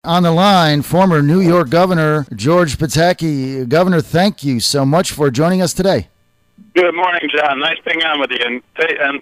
On the line, former New York Governor George Pataki. Governor, thank you so much for joining us today. Good morning, John. Nice being on with you, and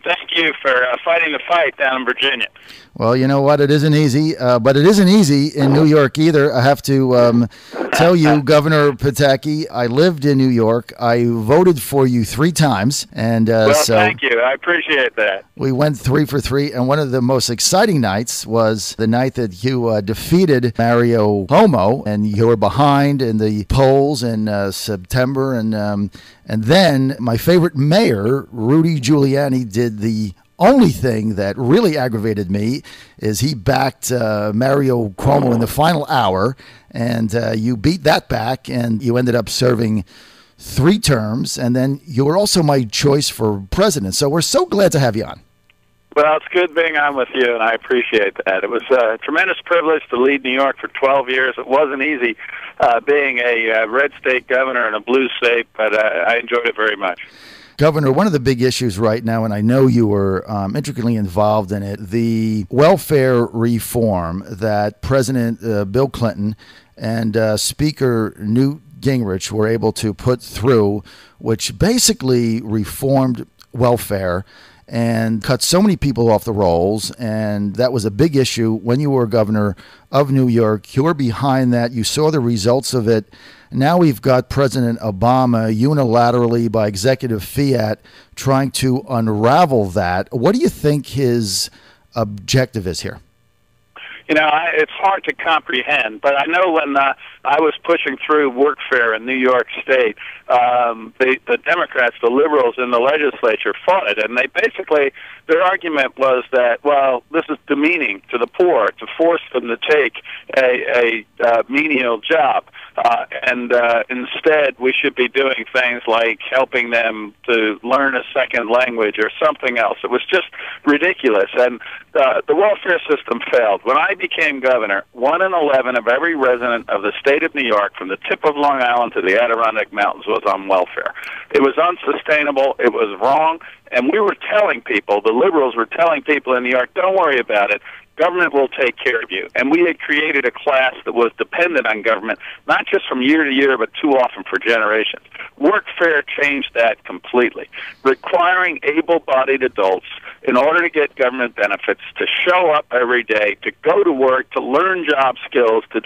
thank you for fighting the fight down in Virginia. Well, you know what? It isn't easy, but it isn't easy in New York either. I have to tell you, Governor Pataki, I lived in New York. I voted for you 3 times. And so thank you. I appreciate that. We went 3 for 3, and one of the most exciting nights was the night that you defeated Mario Cuomo, and you were behind in the polls in September. And then my favorite mayor, Rudy Giuliani, did the only thing that really aggravated me is he backed Mario Cuomo in the final hour, and you beat that back, and you ended up serving 3 terms, and then you were also my choice for president. So we're so glad to have you on. Well, it's good being on with you, and I appreciate that. It was a tremendous privilege to lead New York for 12 years. It wasn't easy being a red state governor in a blue state, but I enjoyed it very much. Governor, one of the big issues right now, and I know you were intricately involved in it, the welfare reform that President Bill Clinton and Speaker Newt Gingrich were able to put through, which basically reformed welfare and cut so many people off the rolls. And that was a big issue when you were governor of New York. You were behind that. You saw the results of it. Now we've got President Obama unilaterally by executive fiat trying to unravel that. What do you think his objective is here? You know, it's hard to comprehend, but I know when I was pushing through workfare in New York State, the Democrats, the liberals in the legislature fought it, and they basically, their argument was that, well, this is demeaning to the poor to force them to take a menial job. And instead, we should be doing things like helping them to learn a second language or something else. It was just ridiculous. And the welfare system failed. When I became governor, 1 in 11 of every resident of the state of New York, from the tip of Long Island to the Adirondack Mountains, was on welfare. It was unsustainable. It was wrong. And we were telling people, the liberals were telling people in New York, don't worry about it. Government will take care of you. And we had created a class that was dependent on government, not just from year to year, but too often for generations. Workfare changed that completely, requiring able-bodied adults, in order to get government benefits, to show up every day, to go to work, to learn job skills, to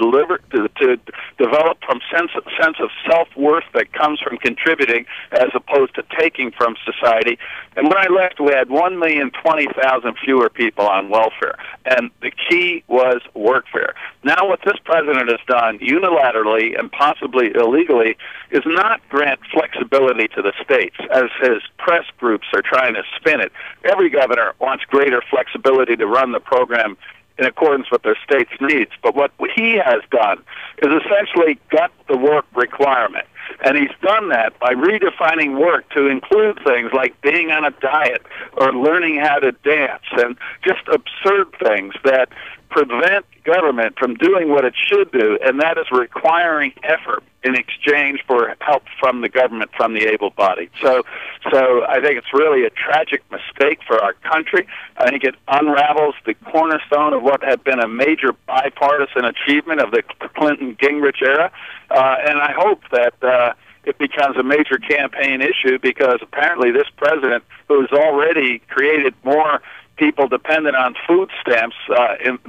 develop from sense of self-worth that comes from contributing as opposed to taking from society. And when I left, we had 1,020,000 fewer people on welfare. And the key was workfare. Now what this president has done unilaterally and possibly illegally is not grant flexibility to the states, as his press groups are trying to spin it. Every governor wants greater flexibility to run the program in accordance with their state's needs. But what he has done is essentially gut the work requirement. And he's done that by redefining work to include things like being on a diet or learning how to dance, and just absurd things that prevent government from doing what it should do, and that is requiring effort in exchange for help from the government, from the able-bodied. So I think it's really a tragic mistake for our country. I think it unravels the cornerstone of what had been a major bipartisan achievement of the Clinton-Gingrich era, and I hope that it becomes a major campaign issue, because apparently this president, who has already created more people dependent on food stamps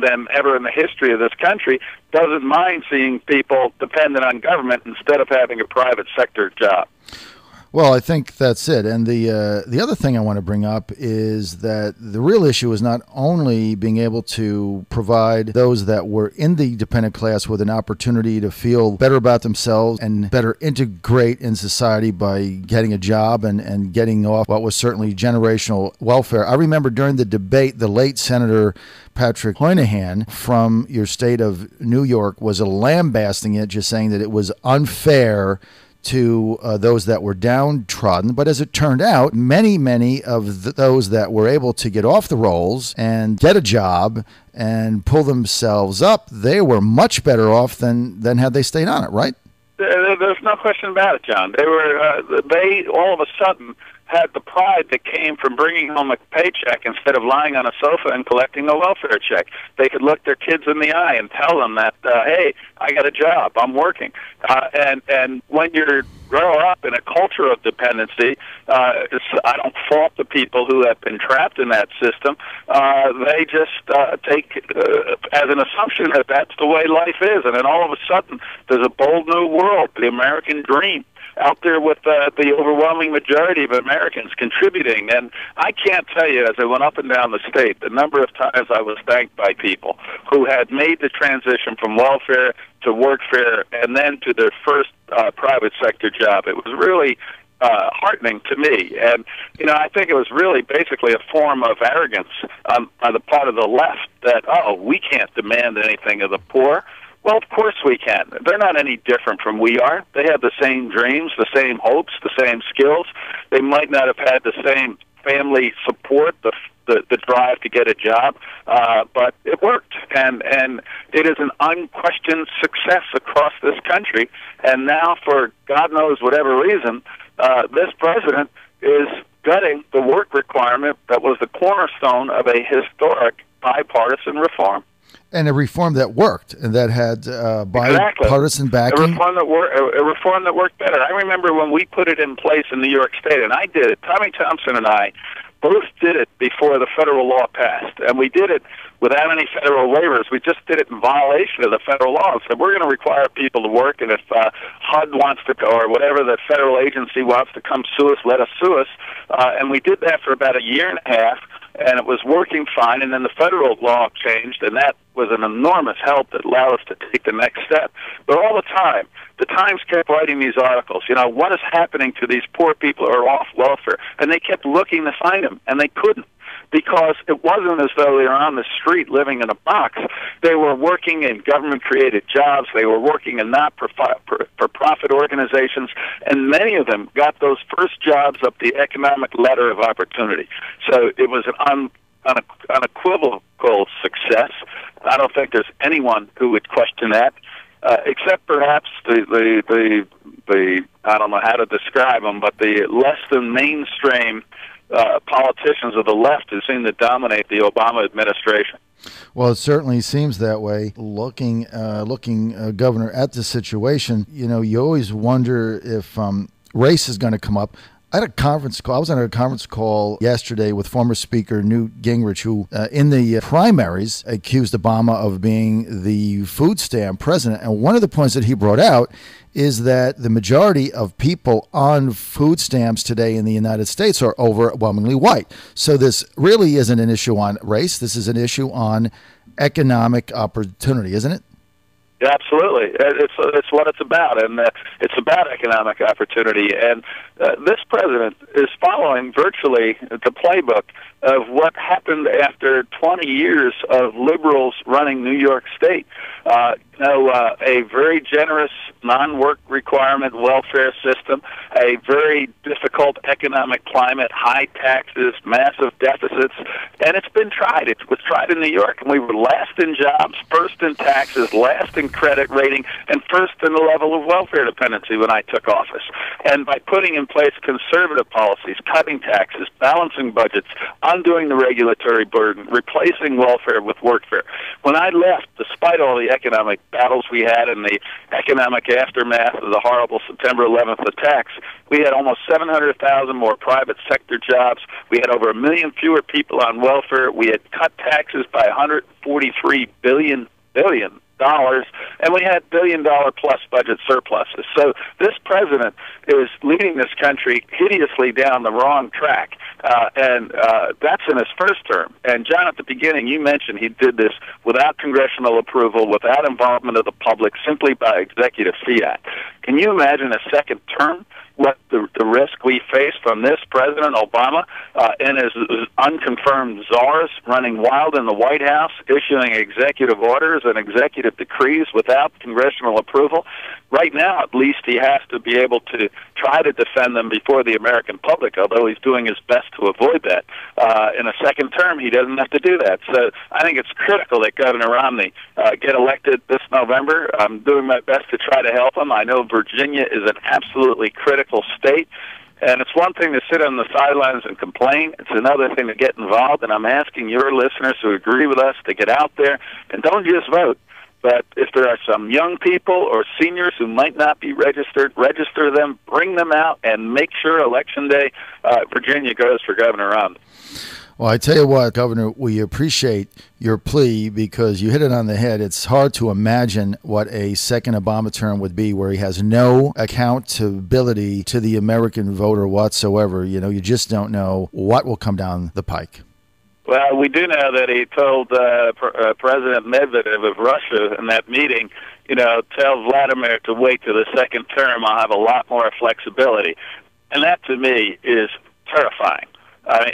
than ever in the history of this country, doesn't mind seeing people dependent on government instead of having a private sector job. Well, I think that's it. And the other thing I want to bring up is that the real issue is not only being able to provide those that were in the dependent class with an opportunity to feel better about themselves and better integrate in society by getting a job and getting off what was certainly generational welfare. I remember during the debate, the late Senator Patrick Hoynahan from your state of New York was lambasting it, just saying that it was unfair to those that were downtrodden. But as it turned out, many of those that were able to get off the rolls and get a job and pull themselves up, they were much better off than had they stayed on it, right? There's no question about it, John. They all of a sudden had the pride that came from bringing home a paycheck instead of lying on a sofa and collecting a welfare check. They could look their kids in the eye and tell them that, hey, I got a job, I'm working. And when you grow up in a culture of dependency, I don't fault the people who have been trapped in that system. They just take as an assumption that that's the way life is, and then all of a sudden there's a bold new world, the American dream, out there with the overwhelming majority of Americans contributing. And I can't tell you, as I went up and down the state, the number of times I was thanked by people who had made the transition from welfare to workfare and then to their first private sector job. It was really heartening to me. And, you know, I think it was really basically a form of arrogance on the part of the left that, oh, we can't demand anything of the poor. Well, of course we can. They're not any different from we are. They have the same dreams, the same hopes, the same skills. They might not have had the same family support, the drive to get a job, but it worked, and it is an unquestioned success across this country. And now, for God knows whatever reason, this president is gutting the work requirement that was the cornerstone of a historic bipartisan reform. And a reform that worked and that had bipartisan backing. A reform that worked better. I remember when we put it in place in New York State, and I did it. Tommy Thompson and I both did it before the federal law passed, and we did it without any federal waivers. We just did it in violation of the federal law. So we're going to require people to work, and if HUD wants to go, or whatever the federal agency wants to come sue us, let us sue us. And we did that for about a year and a half, and it was working fine. And then the federal law changed, and that was an enormous help that allowed us to take the next step. But all the time, the Times kept writing these articles, you know, what is happening to these poor people who are off welfare? And they kept looking to find them, and they couldn't, because it wasn't as though they were on the street living in a box. They were working in government-created jobs. They were working in not-for-profit organizations, and many of them got those first jobs up the economic ladder of opportunity. So it was an unequivocal success. I don't think there's anyone who would question that, except perhaps the I don't know how to describe them, but the less than mainstream politicians of the left who seem to dominate the Obama administration. Well, it certainly seems that way. Looking, Governor, at the situation, you know, you always wonder if race is going to come up. I had a conference call. I was on a conference call yesterday with former Speaker Newt Gingrich, who in the primaries accused Obama of being the food stamp president. And one of the points that he brought out is that the majority of people on food stamps today in the United States are overwhelmingly white. So this really isn't an issue on race. This is an issue on economic opportunity, isn't it? Absolutely. It's what it's about, and it's about economic opportunity. And this president is following virtually the playbook of what happened after 20 years of liberals running New York State. A very generous non-work requirement welfare system, a very difficult economic climate, high taxes, massive deficits, and it's been tried. It was tried in New York, and we were last in jobs, first in taxes, last in credit rating, and first in the level of welfare dependency when I took office. And by putting in place conservative policies, cutting taxes, balancing budgets, undoing the regulatory burden, replacing welfare with workfare. When I left, despite all the economic battles we had and the economic aftermath of the horrible September 11th attacks, we had almost 700,000 more private sector jobs. We had over 1 million fewer people on welfare. We had cut taxes by $143 billion, and we had billion-dollar-plus budget surpluses. So this president is leading this country hideously down the wrong track, and that's in his first term. And, John, at the beginning, you mentioned he did this without congressional approval, without involvement of the public, simply by executive fiat. Can you imagine a second term? What the risk we face from this President Obama and his unconfirmed czars running wild in the White House, issuing executive orders and executive decrees without congressional approval. Right now, at least, he has to be able to try to defend them before the American public, although he's doing his best to avoid that. In a second term, he doesn't have to do that. So I think it's critical that Governor Romney get elected this November. I'm doing my best to try to help him. I know Virginia is an absolutely critical state. And it's one thing to sit on the sidelines and complain. It's another thing to get involved. And I'm asking your listeners who agree with us to get out there and don't just vote. But if there are some young people or seniors who might not be registered, register them, bring them out, and make sure Election Day, Virginia goes for Governor Romney. Well, I tell you what, Governor, we appreciate your plea because you hit it on the head. It's hard to imagine what a second Obama term would be where he has no accountability to the American voter whatsoever. You know, you just don't know what will come down the pike. Well, we do know that he told President Medvedev of Russia in that meeting, you know, tell Vladimir to wait till the second term. I'll have a lot more flexibility. And that, to me, is terrifying.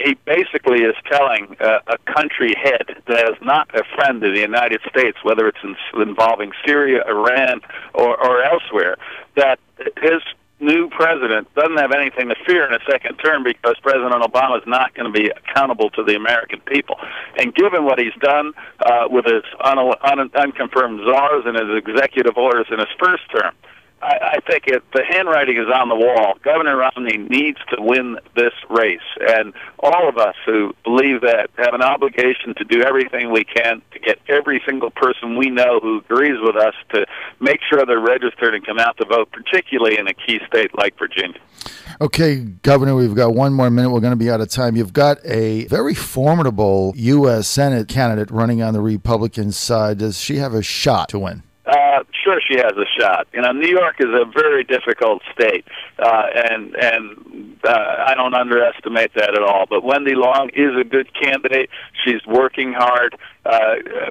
He basically is telling a country head that is not a friend of the United States, whether it's involving Syria, Iran, or elsewhere, that his new president doesn't have anything to fear in a second term because President Obama is not going to be accountable to the American people. And given what he's done with his unconfirmed czars and his executive orders in his first term, I think the handwriting is on the wall. Governor Romney needs to win this race, and all of us who believe that have an obligation to do everything we can to get every single person we know who agrees with us to make sure they're registered and come out to vote, particularly in a key state like Virginia. Okay, Governor, we've got one more minute. We're going to be out of time. You've got a very formidable U.S. Senate candidate running on the Republican side. Does she have a shot to win? Sure, she has a shot. You know, New York is a very difficult state, and I don't underestimate that at all. But Wendy Long is a good candidate. She's working hard.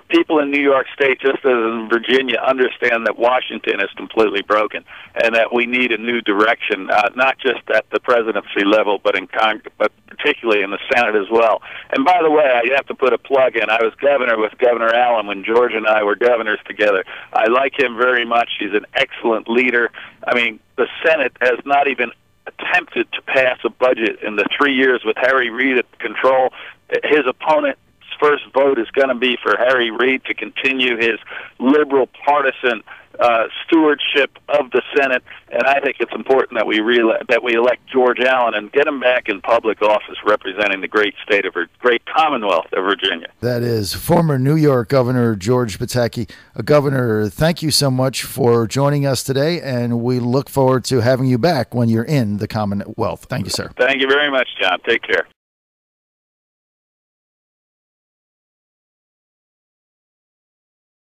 People in New York State, just as in Virginia, understand that Washington is completely broken and that we need a new direction, not just at the presidency level, but in Congress, but particularly in the Senate as well. And by the way, I have to put a plug in. I was governor with Governor Allen when George and I were governors together. I like him very much. He's an excellent leader. I mean, the Senate has not even attempted to pass a budget in the 3 years with Harry Reid at control. His opponent's first vote is going to be for Harry Reid to continue his liberal partisan stewardship of the Senate, and I think it's important that we elect George Allen and get him back in public office representing the great Commonwealth of Virginia. That is former New York Governor George Pataki. Governor, thank you so much for joining us today, and we look forward to having you back when you're in the Commonwealth. Thank you, sir. Thank you very much, John. Take care.